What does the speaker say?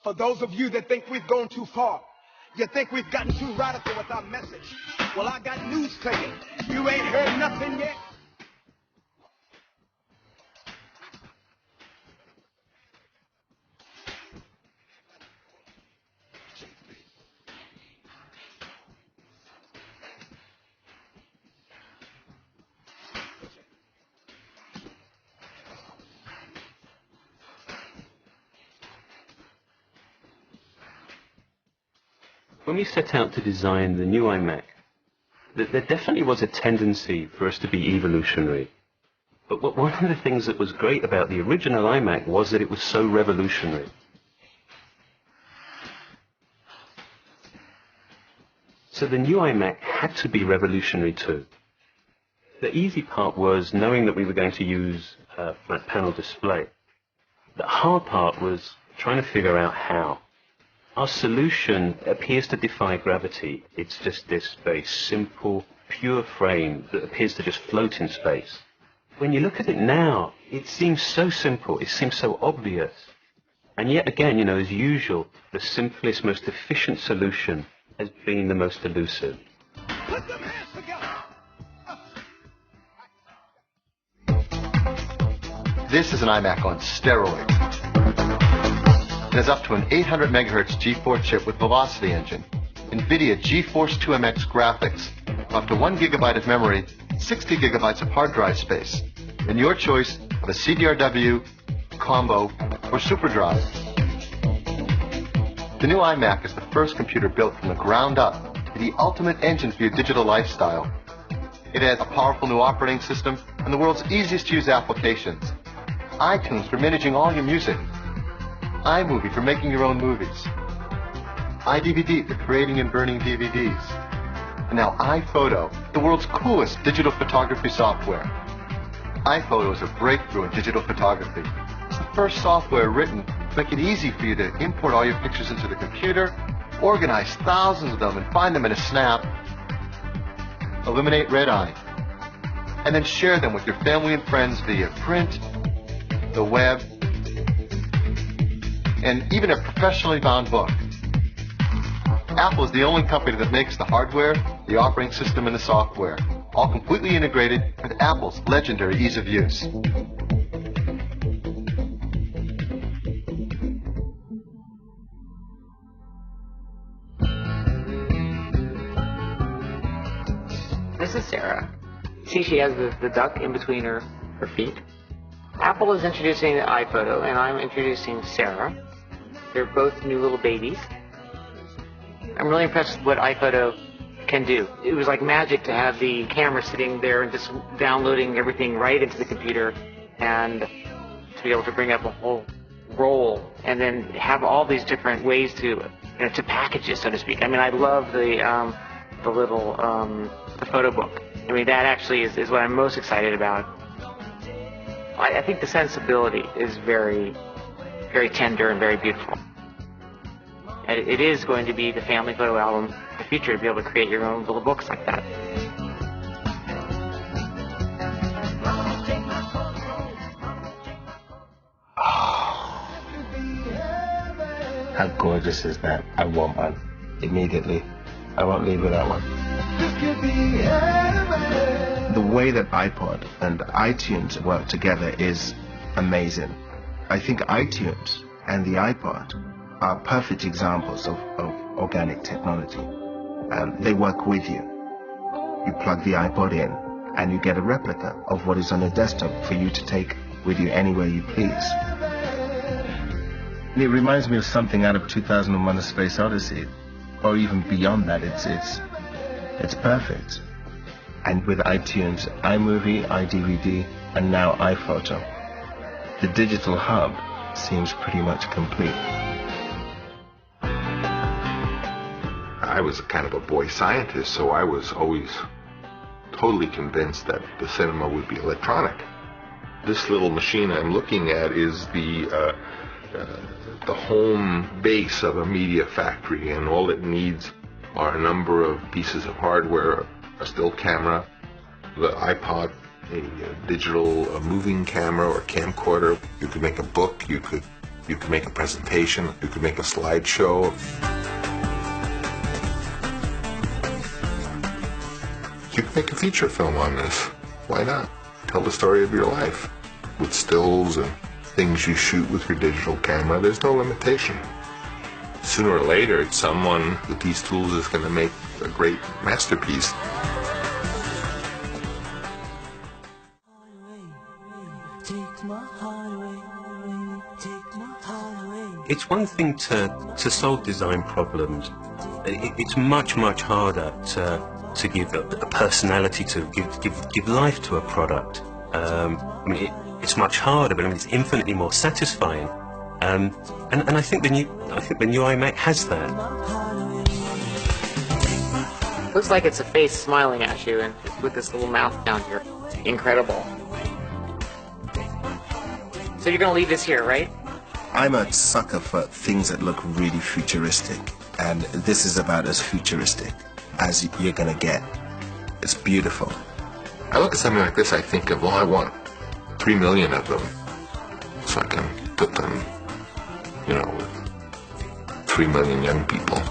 For those of you that think we've gone too far, you think we've gotten too radical with our message. Well, I got news for you. You ain't heard nothing yet. When we set out to design the new IMAC, there definitely was a tendency for us to be evolutionary. But one of the things that was great about the original IMAC was that it was so revolutionary. So the new IMAC had to be revolutionary too. The easy part was knowing that we were going to use a flat panel display. The hard part was trying to figure out how. Our solution appears to defy gravity. It's just this very simple, pure frame that appears to just float in space. When you look at it now, it seems so simple, it seems so obvious. And yet again, you know, as usual, the simplest, most efficient solution has been the most elusive. Put them hands together. This is an IMAC on steroids. It has up to an 800 MHz G4 chip with velocity engine, NVIDIA GeForce 2MX graphics, up to 1 GB of memory, 60 GB of hard drive space, and your choice of a CDRW, combo, or SuperDrive. The new IMAC is the first computer built from the ground up to be the ultimate engine for your digital lifestyle. It has a powerful new operating system and the world's easiest to use applications. iTunes for managing all your music. iMovie for making your own movies. iDVD for creating and burning DVDs. And now iPhoto, the world's coolest digital photography software. iPhoto is a breakthrough in digital photography. It's the first software written to make it easy for you to import all your pictures into the computer, organize thousands of them and find them in a snap, eliminate red eye, and then share them with your family and friends via print, the web, and even a professionally bound book. Apple is the only company that makes the hardware, the operating system, and the software, all completely integrated with Apple's legendary ease of use. This is Sarah. See, she has the duck in between her feet. Apple is introducing the iPhoto, and I'm introducing Sarah. They're both new little babies. I'm really impressed with what iPhoto can do. It was like magic to have the camera sitting there and just downloading everything right into the computer, and to be able to bring up a whole roll and then have all these different ways to, to package it, so to speak. I mean, I love the little the photo book. I mean, that actually is what I'm most excited about. I think the sensibility is very, very tender and very beautiful. And it is going to be the family photo album in the future to be able to create your own little books like that. Oh, how gorgeous is that? I want one immediately. I won't leave without one. The way that iPod and iTunes work together is amazing. I think iTunes and the iPod are perfect examples of organic technology. They work with you. You plug the iPod in and you get a replica of what is on your desktop for you to take with you anywhere you please. And it reminds me of something out of 2001: A Space Odyssey, or even beyond that. It's perfect. And with iTunes, iMovie, iDVD, and now iPhoto, the digital hub seems pretty much complete. I was kind of a boy scientist, so I was always totally convinced that the cinema would be electronic. This little machine I'm looking at is the home base of a media factory, and all it needs are a number of pieces of hardware: a still camera, the iPod, a digital moving camera or camcorder. You could make a book, you could You could make a presentation. You could make a slideshow. You could make a feature film on this. Why not? Tell the story of your life with stills and things you shoot with your digital camera. There's no limitation. Sooner or later, someone with these tools is going to make a great masterpiece. It's one thing to solve design problems. It's much, much harder to give a personality to, give life to a product. I mean, it's much harder, but I mean, it's infinitely more satisfying. And I think the new iMac has that. Looks like it's a face smiling at you, and with this little mouth down here. Incredible. So you're gonna leave this here, right? I'm a sucker for things that look really futuristic, and this is about as futuristic as you're gonna get. It's beautiful. I look at something like this, I think of, well, I want 3 million of them, so I can put them, with 3 million young people.